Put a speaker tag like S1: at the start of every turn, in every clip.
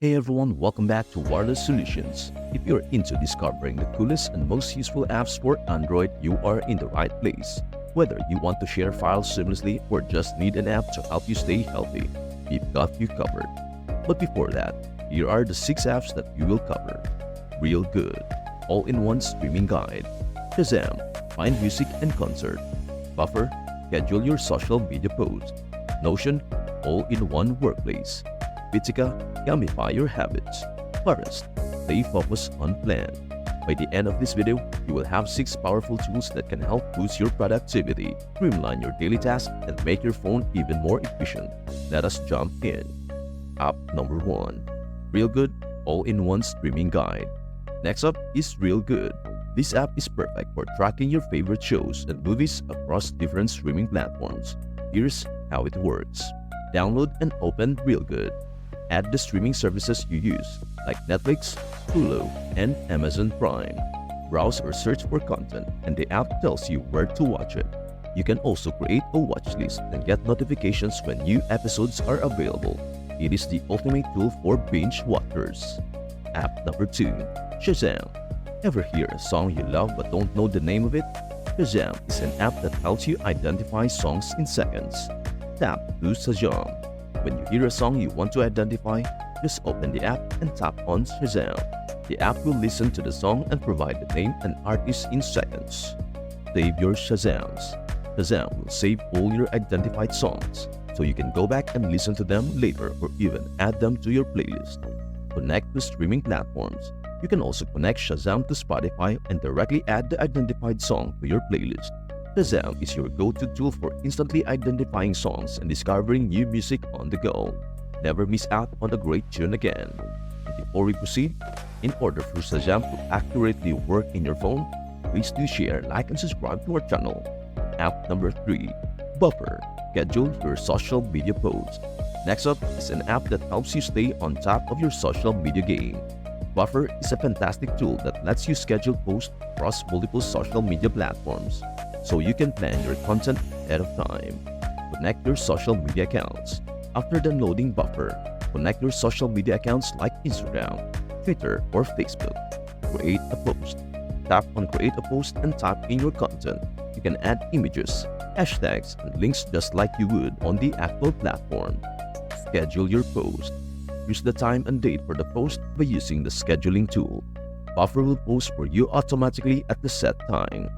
S1: Hey everyone, welcome back to Wireless Solutions. If you're into discovering the coolest and most useful apps for Android, you are in the right place. Whether you want to share files seamlessly or just need an app to help you stay healthy, we've got you covered. But before that, here are the 6 apps that we will cover. Reelgood, all-in-one streaming guide. Shazam, find music and concert. Buffer, schedule your social media posts. Notion, all-in-one workplace. Habitica, gamify your habits. Forest, stay focused on plan. By the end of this video, you will have 6 powerful tools that can help boost your productivity, streamline your daily tasks, and make your phone even more efficient. Let us jump in. App number 1. Reelgood, all-in-one streaming guide. Next up is Reelgood. This app is perfect for tracking your favorite shows and movies across different streaming platforms. Here's how it works. Download and open Reelgood. Add the streaming services you use, like Netflix, Hulu, and Amazon Prime. Browse or search for content, and the app tells you where to watch it. You can also create a watch list and get notifications when new episodes are available. It is the ultimate tool for binge watchers. App number 2. Shazam. Ever hear a song you love but don't know the name of it? Shazam is an app that helps you identify songs in seconds. Tap to Shazam. When you hear a song you want to identify, just open the app and tap on Shazam. The app will listen to the song and provide the name and artist in seconds. Save your Shazams. Shazam will save all your identified songs, so you can go back and listen to them later or even add them to your playlist. Connect to streaming platforms. You can also connect Shazam to Spotify and directly add the identified song to your playlist. Shazam is your go-to tool for instantly identifying songs and discovering new music on the go. Never miss out on a great tune again. And before we proceed, in order for Shazam to accurately work in your phone, please do share, like, and subscribe to our channel. App number 3. Buffer. Schedule your social media posts. Next up is an app that helps you stay on top of your social media game. Buffer is a fantastic tool that lets you schedule posts across multiple social media platforms, so you can plan your content ahead of time. Connect your social media accounts. After downloading Buffer, connect your social media accounts like Instagram, Twitter, or Facebook. Create a post. Tap on Create a Post and type in your content. You can add images, hashtags, and links just like you would on the actual platform. Schedule your post. Use the time and date for the post by using the scheduling tool. Buffer will post for you automatically at the set time.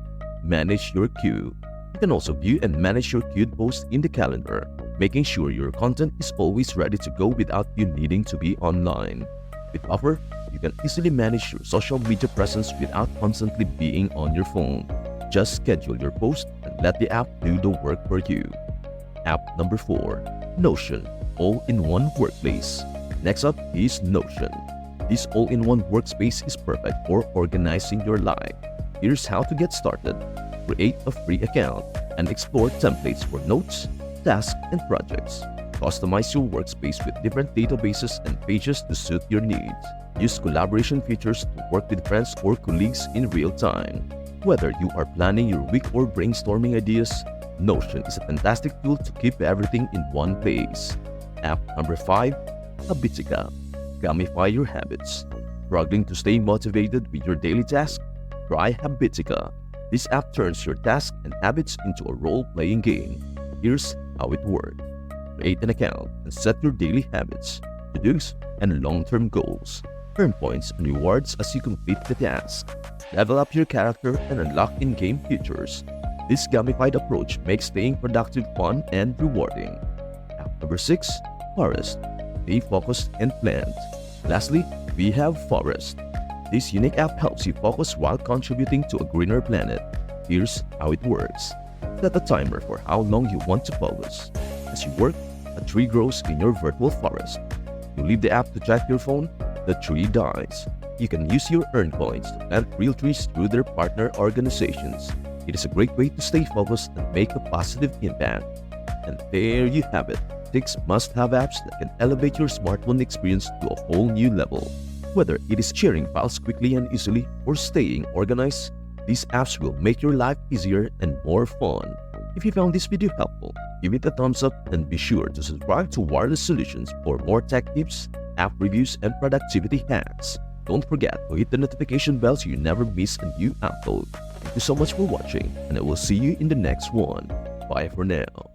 S1: Manage your queue. You can also view and manage your queued posts in the calendar, making sure your content is always ready to go without you needing to be online. With Buffer, you can easily manage your social media presence without constantly being on your phone. Just schedule your post and let the app do the work for you. App number 4. Notion, all-in-one workplace. Next up is Notion. This all-in-one workspace is perfect for organizing your life. Here's how to get started. Create a free account and explore templates for notes, tasks, and projects. Customize your workspace with different databases and pages to suit your needs. Use collaboration features to work with friends or colleagues in real time. Whether you are planning your week or brainstorming ideas, Notion is a fantastic tool to keep everything in one place. App number 5. Habitica. Gamify your habits. Struggling to stay motivated with your daily tasks? Try Habitica. This app turns your tasks and habits into a role-playing game. Here's how it works. Create an account and set your daily habits, to-dos, and long-term goals. Earn points and rewards as you complete the task. Level up your character and unlock in-game features. This gamified approach makes staying productive fun and rewarding. App number 6. Forest. Stay focused and planned. Lastly, we have Forest. This unique app helps you focus while contributing to a greener planet. Here's how it works. Set a timer for how long you want to focus. As you work, a tree grows in your virtual forest. You leave the app to check your phone, the tree dies. You can use your earned coins to plant real trees through their partner organizations. It is a great way to stay focused and make a positive impact. And there you have it. 6 must-have apps that can elevate your smartphone experience to a whole new level. Whether it is sharing files quickly and easily or staying organized, these apps will make your life easier and more fun. If you found this video helpful, give it a thumbs up and be sure to subscribe to Wireless Solutions for more tech tips app reviews, and productivity hacks. Don't forget to hit the notification bell so you never miss a new upload. Thank you so much for watching, and I will see you in the next one. Bye for now.